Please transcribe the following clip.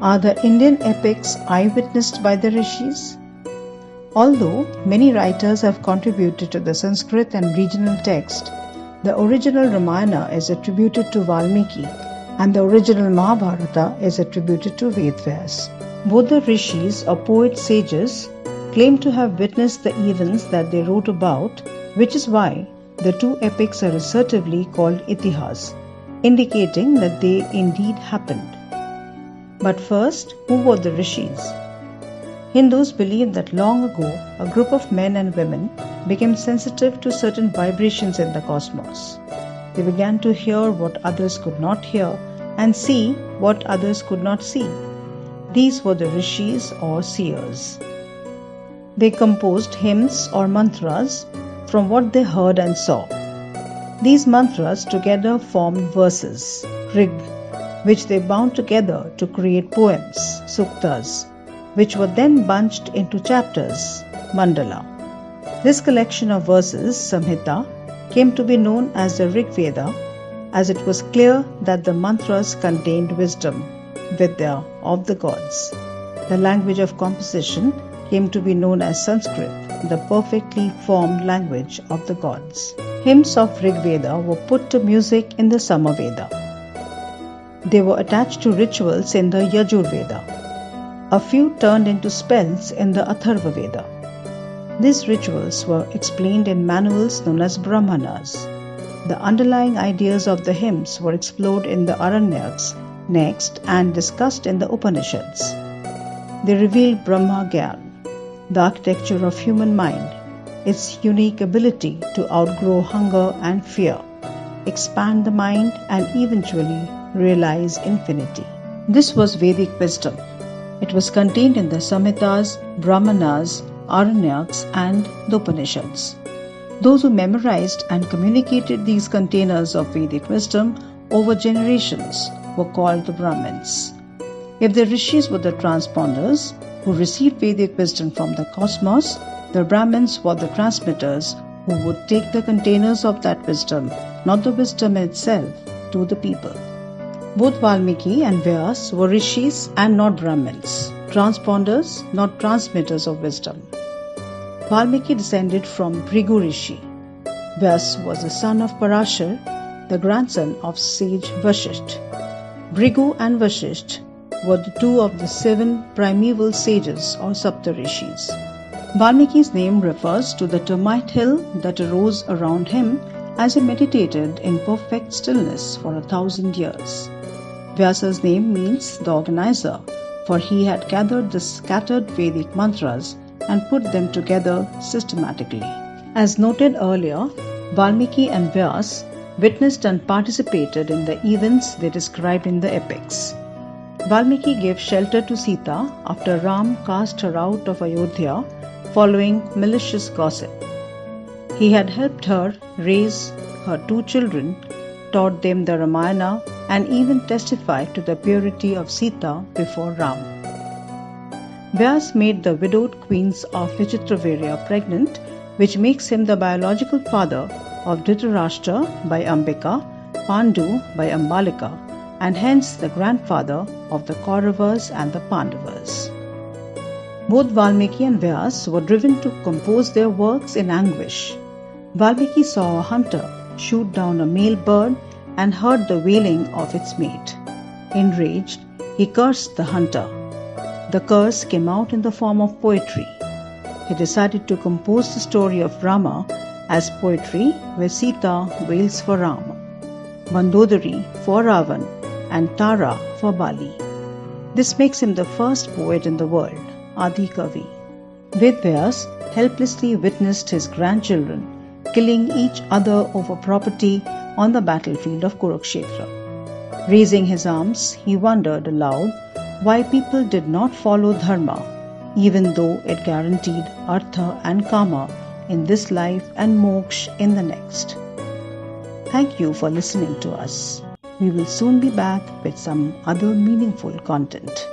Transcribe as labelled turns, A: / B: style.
A: Are the Indian epics eyewitnessed by the rishis? Although many writers have contributed to the Sanskrit and regional text, the original Ramayana is attributed to Valmiki and the original Mahabharata is attributed to Vedas. Both the rishis or poet sages claim to have witnessed the events that they wrote about, which is why the two epics are assertively called Itihas, indicating that they indeed happened. But first, who were the rishis? Hindus believe that long ago, a group of men and women became sensitive to certain vibrations in the cosmos. They began to hear what others could not hear and see what others could not see. These were the rishis or seers. They composed hymns or mantras from what they heard and saw. These mantras together formed verses, rig, which they bound together to create poems, suktas, which were then bunched into chapters, mandala. This collection of verses, Samhita, came to be known as the Rig Veda, as it was clear that the mantras contained wisdom, Vidya, of the gods. The language of composition came to be known as Sanskrit, the perfectly formed language of the gods. Hymns of Rig Veda were put to music in the Samaveda. They were attached to rituals in the Yajur Veda. A few turned into spells in the Atharva Veda. These rituals were explained in manuals known as Brahmanas. The underlying ideas of the hymns were explored in the Aranyaks next and discussed in the Upanishads. They revealed Brahma Gyan, the architecture of human mind, its unique ability to outgrow hunger and fear, expand the mind and eventually realize infinity. This was Vedic wisdom. It was contained in the Samhitas, Brahmanas, Aranyaks and the Upanishads. Those who memorized and communicated these containers of Vedic wisdom over generations were called the Brahmins. If the rishis were the transponders who received Vedic wisdom from the cosmos, the Brahmins were the transmitters who would take the containers of that wisdom, not the wisdom itself, to the people. Both Valmiki and Vyas were rishis and not Brahmins, transponders, not transmitters of wisdom. Valmiki descended from Bhrigu Rishi. Vyas was the son of Parashar, the grandson of sage Vashisht. Bhrigu and Vashisht were the two of the 7 primeval sages or Saptarishis. Valmiki's name refers to the termite hill that arose around him as he meditated in perfect stillness for 1,000 years. Vyasa's name means the organizer, for he had gathered the scattered Vedic mantras and put them together systematically. As noted earlier, Valmiki and Vyas witnessed and participated in the events they described in the epics. Valmiki gave shelter to Sita after Ram cast her out of Ayodhya following malicious gossip. He had helped her raise her 2 children, taught them the Ramayana, and even testified to the purity of Sita before Ram. Vyas made the widowed queens of Vichitravirya pregnant, which makes him the biological father of Dhritarashtra by Ambika, Pandu by Ambalika, and hence the grandfather of the Kauravas and the Pandavas. Both Valmiki and Vyas were driven to compose their works in anguish. Valmiki saw a hunter shoot down a male bird and heard the wailing of its mate. Enraged, he cursed the hunter. The curse came out in the form of poetry. He decided to compose the story of Rama as poetry where Sita wails for Rama, Mandodari for Ravan, and Tara for Bali. This makes him the first poet in the world, Adi Kavi. Vedvyas helplessly witnessed his grandchildren killing each other over property on the battlefield of Kurukshetra. Raising his arms, he wondered aloud why people did not follow dharma, even though it guaranteed artha and kama in this life and moksha in the next. Thank you for listening to us. We will soon be back with some other meaningful content.